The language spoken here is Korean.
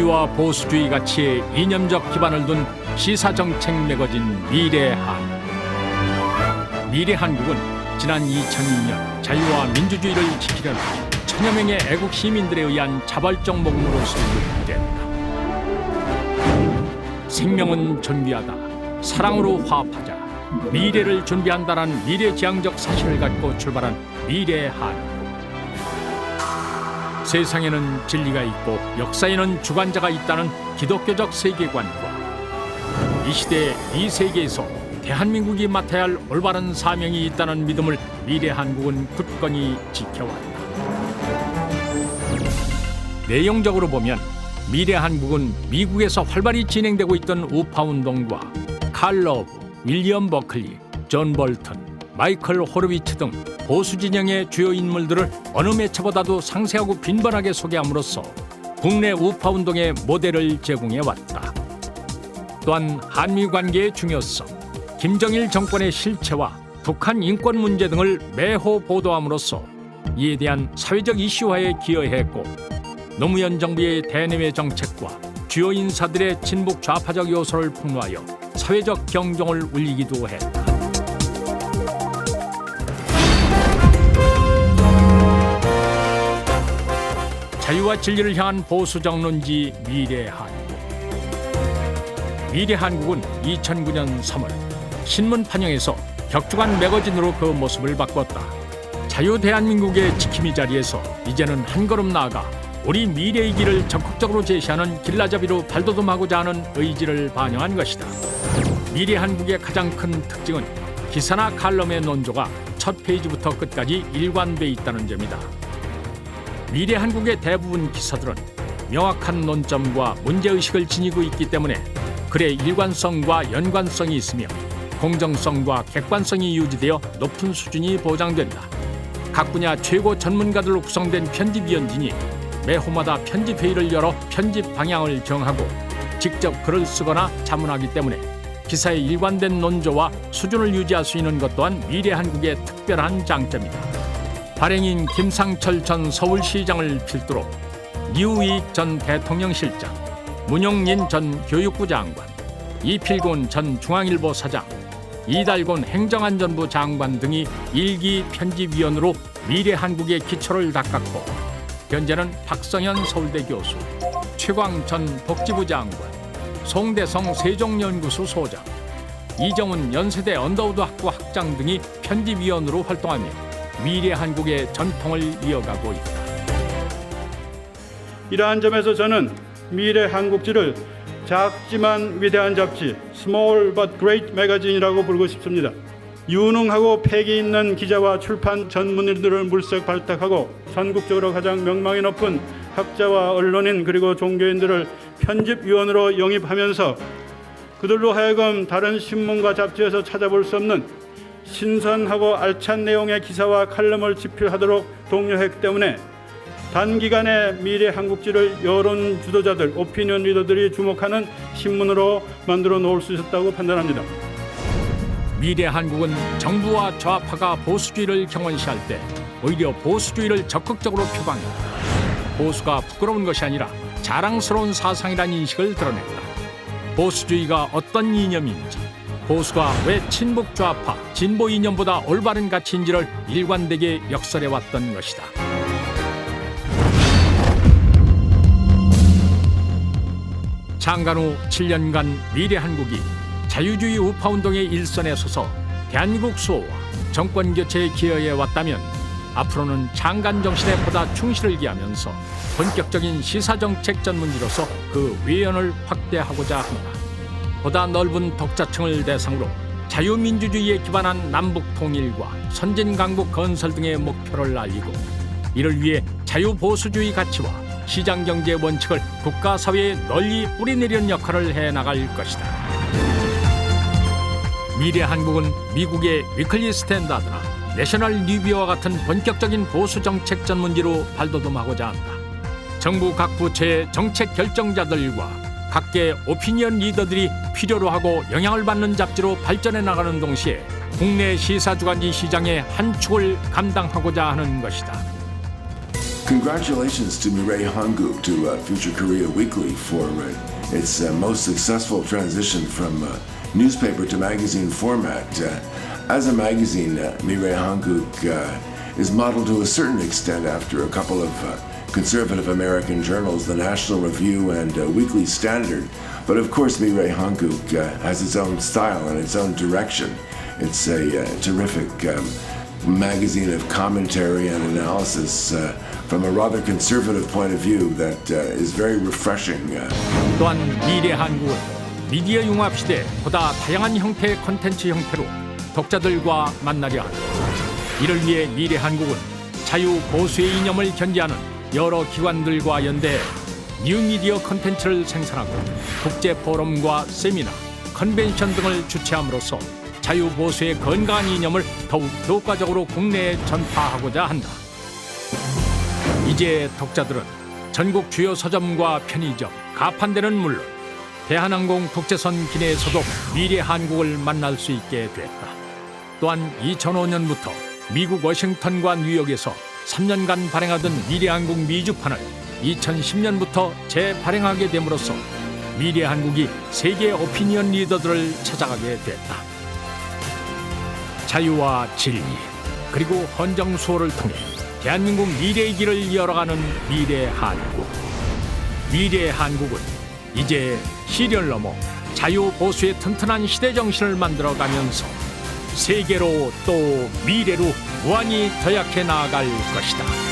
자유와 보수주의 가치에 이념적 기반을 둔 시사정책 매거진 미래한국. 미래한국은 지난 2002년 자유와 민주주의를 지키려는 천여 명의 애국 시민들에 의한 자발적 모금으로 설립됐다. 생명은 존귀하다, 사랑으로 화합하자, 미래를 준비한다는 미래지향적 사실을 갖고 출발한 미래한국. 세상에는 진리가 있고 역사에는 주관자가 있다는 기독교적 세계관과 이 시대 이 세계에서 대한민국이 맡아야 할 올바른 사명이 있다는 믿음을 미래한국은 굳건히 지켜왔다. 내용적으로 보면 미래한국은 미국에서 활발히 진행되고 있던 우파운동과 칼 러브, 윌리엄 버클리, 존 볼턴, 마이클 호르비츠 등 보수 진영의 주요 인물들을 어느 매체보다도 상세하고 빈번하게 소개함으로써 국내 우파운동의 모델을 제공해왔다. 또한 한미 관계의 중요성, 김정일 정권의 실체와 북한 인권 문제 등을 매호 보도함으로써 이에 대한 사회적 이슈화에 기여했고, 노무현 정부의 대내외 정책과 주요 인사들의 친북 좌파적 요소를 폭로하여 사회적 경종을 울리기도 했다. 자유와 진리를 향한 보수 정론지 미래한국. 미래한국은 2009년 3월 신문 판형에서 격주간 매거진으로 그 모습을 바꿨다. 자유 대한민국의 지킴이 자리에서 이제는 한 걸음 나아가 우리 미래의 길을 적극적으로 제시하는 길라잡이로 발돋움하고자 하는 의지를 반영한 것이다. 미래한국의 가장 큰 특징은 기사나 칼럼의 논조가 첫 페이지부터 끝까지 일관돼 있다는 점이다. 미래한국의 대부분 기사들은 명확한 논점과 문제의식을 지니고 있기 때문에 글의 일관성과 연관성이 있으며 공정성과 객관성이 유지되어 높은 수준이 보장된다. 각 분야 최고 전문가들로 구성된 편집위원진이 매호마다 편집회의를 열어 편집 방향을 정하고 직접 글을 쓰거나 자문하기 때문에 기사의 일관된 논조와 수준을 유지할 수 있는 것 또한 미래한국의 특별한 장점이다. 발행인 김상철 전 서울시장을 필두로 이우익 전 대통령실장, 문용린 전 교육부 장관, 이필곤 전 중앙일보 사장, 이달곤 행정안전부 장관 등이 일기 편집위원으로 미래한국의 기초를 닦았고, 현재는 박성현 서울대 교수, 최광 전 복지부 장관, 송대성 세종연구소 소장, 이정훈 연세대 언더우드 학부 학장 등이 편집위원으로 활동하며 미래한국의 전통을 이어가고 있다. 이러한 점에서 저는 미래한국지를 작지만 위대한 잡지, Small but Great Magazine이라고 부르고 싶습니다. 유능하고 패기 있는 기자와 출판 전문인들을 물색발탁하고 전국적으로 가장 명망이 높은 학자와 언론인 그리고 종교인들을 편집위원으로 영입하면서 그들로 하여금 다른 신문과 잡지에서 찾아볼 수 없는 신선하고 알찬 내용의 기사와 칼럼을 집필하도록 독려했기 때문에 단기간에 미래한국지를 여론 주도자들, 오피니언 리더들이 주목하는 신문으로 만들어 놓을 수 있었다고 판단합니다. 미래한국은 정부와 좌파가 보수주의를 경원시할 때 오히려 보수주의를 적극적으로 표방했다. 보수가 부끄러운 것이 아니라 자랑스러운 사상이라는 인식을 드러냈다. 보수주의가 어떤 이념인지, 보수가 왜 친북 좌파, 진보 이념보다 올바른 가치인지를 일관되게 역설해왔던 것이다. 창간 후 7년간 미래한국이 자유주의 우파운동의 일선에 서서 대한민국 수호와 정권 교체에 기여해왔다면 앞으로는 창간 정신에 보다 충실을 기하면서 본격적인 시사정책 전문지로서 그 위연을 확대하고자 한다. 보다 넓은 독자층을 대상으로 자유민주주의에 기반한 남북통일과 선진강국 건설 등의 목표를 알리고, 이를 위해 자유보수주의 가치와 시장경제 원칙을 국가사회에 널리 뿌리내리는 역할을 해나갈 것이다. 미래한국은 미국의 위클리 스탠다드나 내셔널 리뷰와 같은 본격적인 보수정책 전문지로 발돋움하고자 한다. 정부 각 부처의 정책 결정자들과 각계 오피니언 리더들이 필요로 하고 영향을 받는 잡지로 발전해 나가는 동시에 국내 시사주간지 시장의 한 축을 감당하고자 하는 것이다. Congratulations to Mireille Hanguk to Future Korea Weekly for its most successful transition from newspaper to magazine format. As a magazine, Mireille Hanguk is modeled to a certain extent after a couple of conservative American journals, the National Review and Weekly Standard. But of course, Mireille Hanguk has its own style and its own direction. It's a terrific magazine of commentary and analysis from a rather conservative point of view that is very refreshing. 또한 미래 한국은 미디어 융합 시대 보다 다양한 형태의 콘텐츠 형태로 독자들과 만나려 한다. 이를 위해 미래 한국은 자유 보수의 이념을 견지하는 여러 기관들과 연대해 뉴미디어 콘텐츠를 생산하고 국제 포럼과 세미나, 컨벤션 등을 주최함으로써 자유 보수의 건강한 이념을 더욱 효과적으로 국내에 전파하고자 한다. 이제 독자들은 전국 주요 서점과 편의점, 가판대는 물론 대한항공 국제선 기내에서도 미래 한국을 만날 수 있게 됐다. 또한 2005년부터 미국 워싱턴과 뉴욕에서 3년간 발행하던 미래 한국 미주판을 2010년부터 재발행하게 됨으로써 미래 한국이 세계 오피니언 리더들을 찾아가게 됐다. 자유와 진리 그리고 헌정 수호를 통해 대한민국 미래의 길을 열어가는 미래 한국. 미래 한국은 이제 시련을 넘어 자유 보수의 튼튼한 시대 정신을 만들어가면서 세계로 또 미래로 무한히 도약해 나아갈 것이다.